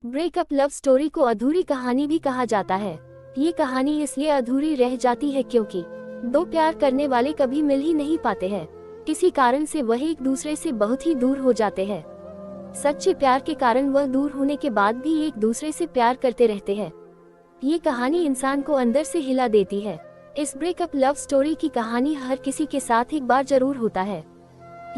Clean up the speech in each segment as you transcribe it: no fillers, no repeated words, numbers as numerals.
Breakup love story को अधूरी कहानी भी कहा जाता है। ये कहानी इसलिए अधूरी रह जाती है क्योंकि दो प्यार करने वाले कभी मिल ही नहीं पाते हैं। किसी कारण से वह एक दूसरे से बहुत ही दूर हो जाते हैं। सच्चे प्यार के कारण वह दूर होने के बाद भी एक दूसरे से प्यार करते रहते हैं। ये कहानी इंसान को अंदर से हिला देती है। इस ब्रेकअप लव स्टोरी की कहानी हर किसी के साथ एक बार जरूर होता है।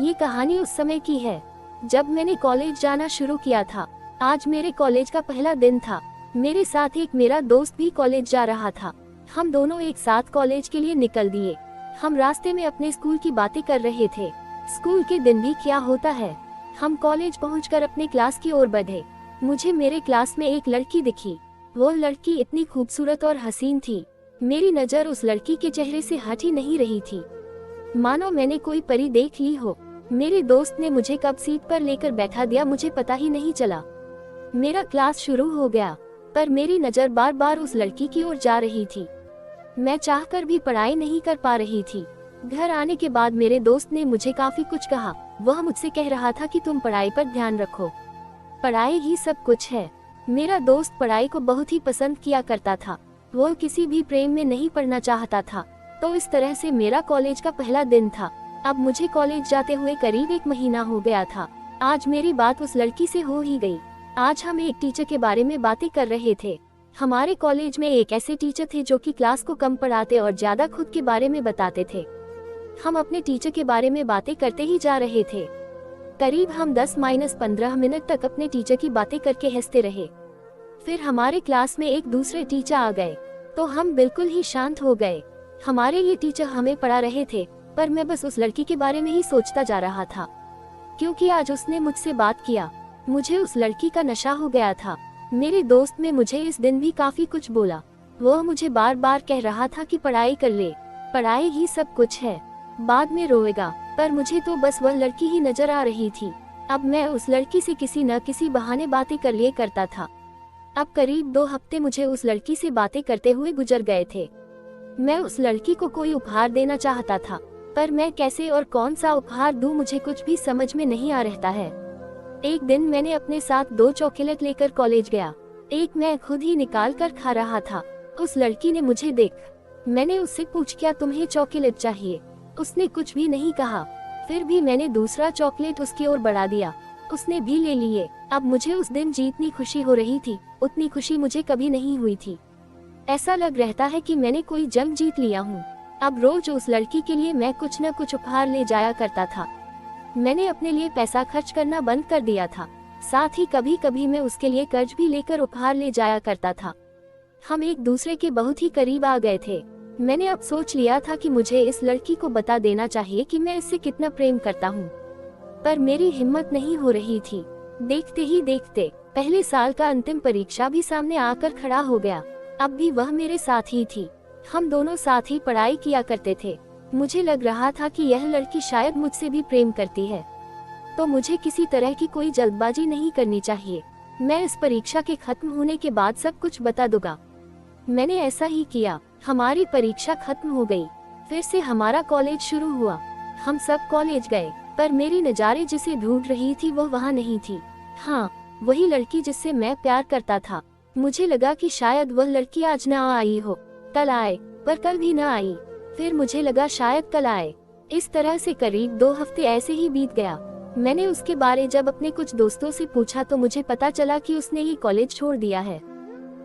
ये कहानी उस समय की है जब मैंने कॉलेज जाना शुरू किया था। आज मेरे कॉलेज का पहला दिन था। मेरे साथ एक मेरा दोस्त भी कॉलेज जा रहा था। हम दोनों एक साथ कॉलेज के लिए निकल दिए। हम रास्ते में अपने स्कूल की बातें कर रहे थे। स्कूल के दिन भी क्या होता है। हम कॉलेज पहुंचकर अपने क्लास की ओर बढ़े। मुझे मेरे क्लास में एक लड़की दिखी। वो लड़की इतनी खूबसूरत और हसीन थी। मेरी नजर उस लड़की के चेहरे से हट ही नहीं रही थी, मानो मैंने कोई परी देख ली हो। मेरे दोस्त ने मुझे कब सीट पर लेकर बैठा दिया मुझे पता ही नहीं चला। मेरा क्लास शुरू हो गया, पर मेरी नजर बार बार उस लड़की की ओर जा रही थी। मैं चाहकर भी पढ़ाई नहीं कर पा रही थी। घर आने के बाद मेरे दोस्त ने मुझे काफी कुछ कहा। वह मुझसे कह रहा था कि तुम पढ़ाई पर ध्यान रखो, पढ़ाई ही सब कुछ है। मेरा दोस्त पढ़ाई को बहुत ही पसंद किया करता था। वो किसी भी प्रेम में नहीं पड़ना चाहता था। तो इस तरह से मेरा कॉलेज का पहला दिन था। अब मुझे कॉलेज जाते हुए करीब 1 महीना हो गया था। आज मेरी बात उस लड़की से हो ही गई। आज हम एक टीचर के बारे में बातें कर रहे थे। हमारे कॉलेज में एक ऐसे टीचर थे जो कि क्लास को कम पढ़ाते और ज्यादा खुद के बारे में बताते थे। हम अपने टीचर के बारे में बातें करते ही जा रहे थे। करीब हम 10-15 मिनट तक अपने टीचर की बातें करके हंसते रहे। फिर हमारे क्लास में एक दूसरे टीचर आ गए तो हम बिल्कुल ही शांत हो गए। हमारे ये टीचर हमें पढ़ा रहे थे, पर मैं बस उस लड़की के बारे में ही सोचता जा रहा था, क्योंकि आज उसने मुझसे बात किया। मुझे उस लड़की का नशा हो गया था। मेरे दोस्त ने मुझे इस दिन भी काफी कुछ बोला। वह मुझे बार बार कह रहा था कि पढ़ाई कर ले, पढ़ाई ही सब कुछ है, बाद में रोएगा। पर मुझे तो बस वह लड़की ही नजर आ रही थी। अब मैं उस लड़की से किसी न किसी बहाने बातें कर लिए करता था। अब करीब 2 हफ्ते मुझे उस लड़की से बातें करते हुए गुजर गए थे। मैं उस लड़की को कोई उपहार देना चाहता था, पर मैं कैसे और कौन सा उपहार दूं मुझे कुछ भी समझ में नहीं आ रहता है। एक दिन मैंने अपने साथ 2 चॉकलेट लेकर कॉलेज गया। एक मैं खुद ही निकाल कर खा रहा था। उस लड़की ने मुझे देख, मैंने उससे पूछ क्या तुम्हें चॉकलेट चाहिए। उसने कुछ भी नहीं कहा। फिर भी मैंने दूसरा चॉकलेट उसकी ओर बढ़ा दिया। उसने भी ले लिए। अब मुझे उस दिन जितनी खुशी हो रही थी उतनी खुशी मुझे कभी नहीं हुई थी। ऐसा लग रहता है कि मैंने कोई जंग जीत लिया हूँ। अब रोज उस लड़की के लिए मैं कुछ न कुछ उपहार ले जाया करता था। मैंने अपने लिए पैसा खर्च करना बंद कर दिया था। साथ ही कभी कभी मैं उसके लिए कर्ज भी लेकर उपहार ले जाया करता था। हम एक दूसरे के बहुत ही करीब आ गए थे। मैंने अब सोच लिया था कि मुझे इस लड़की को बता देना चाहिए कि मैं इससे कितना प्रेम करता हूँ, पर मेरी हिम्मत नहीं हो रही थी। देखते ही देखते पहले साल का अंतिम परीक्षा भी सामने आकर खड़ा हो गया। अब भी वह मेरे साथ ही थी। हम दोनों साथ ही पढ़ाई किया करते थे। मुझे लग रहा था कि यह लड़की शायद मुझसे भी प्रेम करती है, तो मुझे किसी तरह की कोई जल्दबाजी नहीं करनी चाहिए। मैं इस परीक्षा के खत्म होने के बाद सब कुछ बता दूंगा। मैंने ऐसा ही किया। हमारी परीक्षा खत्म हो गई। फिर से हमारा कॉलेज शुरू हुआ। हम सब कॉलेज गए, पर मेरी नज़ारे जिसे ढूंढ रही थी वो वहाँ नहीं थी। हाँ, वही लड़की जिससे मैं प्यार करता था। मुझे लगा कि शायद वह लड़की आज न आई हो, कल आए, पर कल भी न आई। फिर मुझे लगा शायद कल आए। इस तरह से करीब 2 हफ्ते ऐसे ही बीत गया। मैंने उसके बारे जब अपने कुछ दोस्तों से पूछा तो मुझे पता चला कि उसने ये कॉलेज छोड़ दिया है।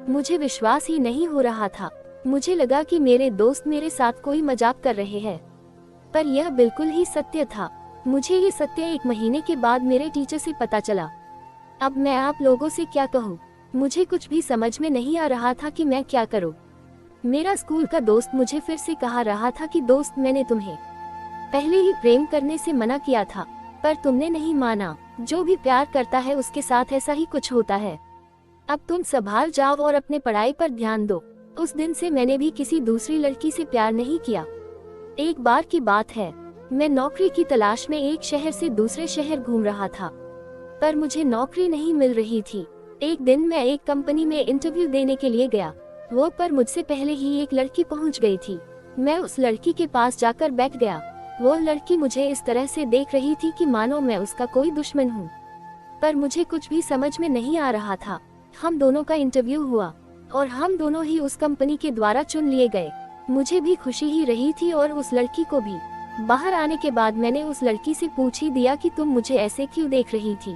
मुझे विश्वास ही नहीं हो रहा था। मुझे लगा कि मेरे दोस्त मेरे साथ कोई मजाक कर रहे हैं, पर यह बिल्कुल ही सत्य था। मुझे ये सत्य 1 महीने के बाद मेरे टीचर से पता चला। अब मैं आप लोगों से क्या कहूँ, मुझे कुछ भी समझ में नहीं आ रहा था कि मैं क्या करूँ। मेरा स्कूल का दोस्त मुझे फिर से कहा रहा था कि दोस्त, मैंने तुम्हें पहले ही प्रेम करने से मना किया था, पर तुमने नहीं माना। जो भी प्यार करता है उसके साथ ऐसा ही कुछ होता है। अब तुम संभाल जाओ और अपने पढ़ाई पर ध्यान दो। उस दिन से मैंने भी किसी दूसरी लड़की से प्यार नहीं किया। एक बार की बात है, मैं नौकरी की तलाश में एक शहर से दूसरे शहर घूम रहा था, पर मुझे नौकरी नहीं मिल रही थी। एक दिन मैं एक कंपनी में इंटरव्यू देने के लिए गया। वो पर मुझसे पहले ही एक लड़की पहुंच गई थी। मैं उस लड़की के पास जाकर बैठ गया। वो लड़की मुझे इस तरह से देख रही थी कि मानो मैं उसका कोई दुश्मन हूँ, पर मुझे कुछ भी समझ में नहीं आ रहा था। हम दोनों का इंटरव्यू हुआ और हम दोनों ही उस कंपनी के द्वारा चुन लिए गए। मुझे भी खुशी ही रही थी और उस लड़की को भी। बाहर आने के बाद मैंने उस लड़की से पूछ ही दिया कि तुम मुझे ऐसे क्यों देख रही थी।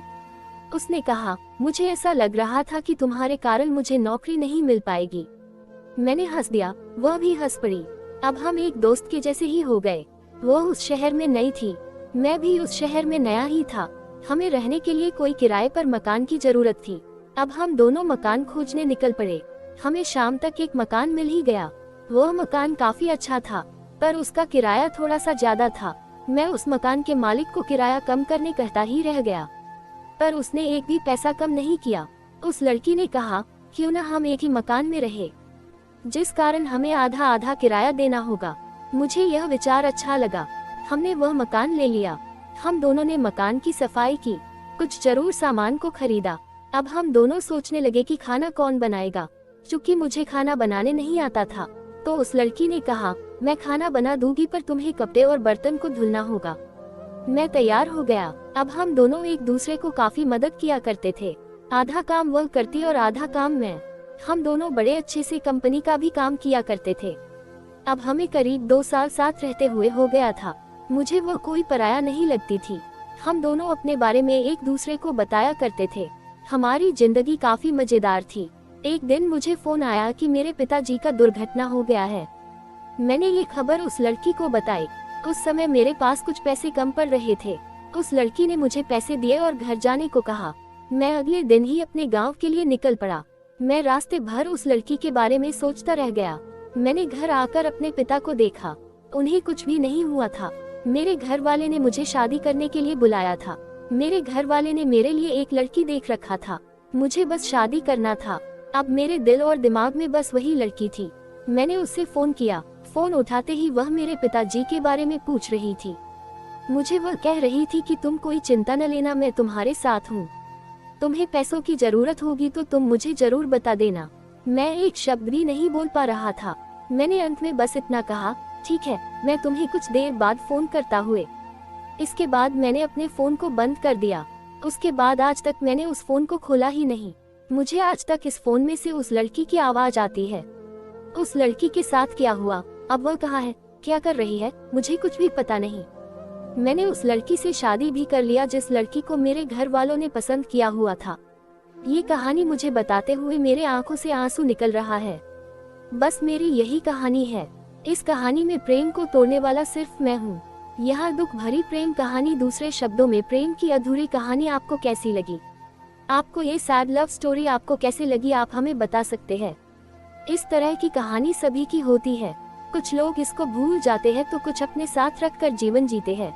उसने कहा, मुझे ऐसा लग रहा था कि तुम्हारे कारण मुझे नौकरी नहीं मिल पाएगी। मैंने हंस दिया, वह भी हंस पड़ी। अब हम एक दोस्त के जैसे ही हो गए। वो उस शहर में नई थी, मैं भी उस शहर में नया ही था। हमें रहने के लिए कोई किराए पर मकान की जरूरत थी। अब हम दोनों मकान खोजने निकल पड़े। हमें शाम तक एक मकान मिल ही गया। वह मकान काफी अच्छा था, पर उसका किराया थोड़ा सा ज्यादा था। मैं उस मकान के मालिक को किराया कम करने कहता ही रह गया, पर उसने एक भी पैसा कम नहीं किया। उस लड़की ने कहा, क्यों न हम एक ही मकान में रहे, जिस कारण हमें आधा आधा किराया देना होगा। मुझे यह विचार अच्छा लगा। हमने वह मकान ले लिया। हम दोनों ने मकान की सफाई की, कुछ जरूर सामान को खरीदा। अब हम दोनों सोचने लगे कि खाना कौन बनाएगा। चूंकि मुझे खाना बनाने नहीं आता था, तो उस लड़की ने कहा, मैं खाना बना दूंगी पर तुम्हें कपड़े और बर्तन को धुलना होगा। मैं तैयार हो गया। अब हम दोनों एक दूसरे को काफी मदद किया करते थे। आधा काम वह करती और आधा काम मैं। हम दोनों बड़े अच्छे से कंपनी का भी काम किया करते थे। अब हमें करीब 2 साल साथ रहते हुए हो गया था। मुझे वह कोई पराया नहीं लगती थी। हम दोनों अपने बारे में एक दूसरे को बताया करते थे। हमारी जिंदगी काफी मजेदार थी। एक दिन मुझे फोन आया कि मेरे पिताजी का दुर्घटना हो गया है। मैंने ये खबर उस लड़की को बताई। उस समय मेरे पास कुछ पैसे कम पड़ रहे थे। उस लड़की ने मुझे पैसे दिए और घर जाने को कहा। मैं अगले दिन ही अपने गांव के लिए निकल पड़ा। मैं रास्ते भर उस लड़की के बारे में सोचता रह गया। मैंने घर आकर अपने पिता को देखा, उन्हें कुछ भी नहीं हुआ था। मेरे घर वाले ने मुझे शादी करने के लिए बुलाया था। मेरे घर वाले ने मेरे लिए एक लड़की देख रखा था। मुझे बस शादी करना था। अब मेरे दिल और दिमाग में बस वही लड़की थी। मैंने उससे फोन किया। फोन उठाते ही वह मेरे पिताजी के बारे में पूछ रही थी। मुझे वह कह रही थी कि तुम कोई चिंता न लेना, मैं तुम्हारे साथ हूँ। तुम्हें पैसों की जरूरत होगी तो तुम मुझे जरूर बता देना। मैं एक शब्द भी नहीं बोल पा रहा था। मैंने अंत में बस इतना कहा, ठीक है, मैं तुम्हें कुछ देर बाद फोन करता हुए। इसके बाद मैंने अपने फोन को बंद कर दिया। उसके बाद आज तक मैंने उस फोन को खोला ही नहीं। मुझे आज तक इस फोन में से उस लड़की की आवाज आती है। उस लड़की के साथ क्या हुआ, अब वह कहाँ है, क्या कर रही है, मुझे कुछ भी पता नहीं। मैंने उस लड़की से शादी भी कर लिया जिस लड़की को मेरे घर वालों ने पसंद किया हुआ था। ये कहानी मुझे बताते हुए मेरे आंखों से आंसू निकल रहा है। बस मेरी यही कहानी है। इस कहानी में प्रेम को तोड़ने वाला सिर्फ मैं हूँ। यह दुख भरी प्रेम कहानी, दूसरे शब्दों में प्रेम की अधूरी कहानी आपको कैसी लगी? आपको ये सैड लव स्टोरी आपको कैसे लगी, आप हमें बता सकते हैं। इस तरह की कहानी सभी की होती है। कुछ लोग इसको भूल जाते हैं तो कुछ अपने साथ रखकर जीवन जीते हैं।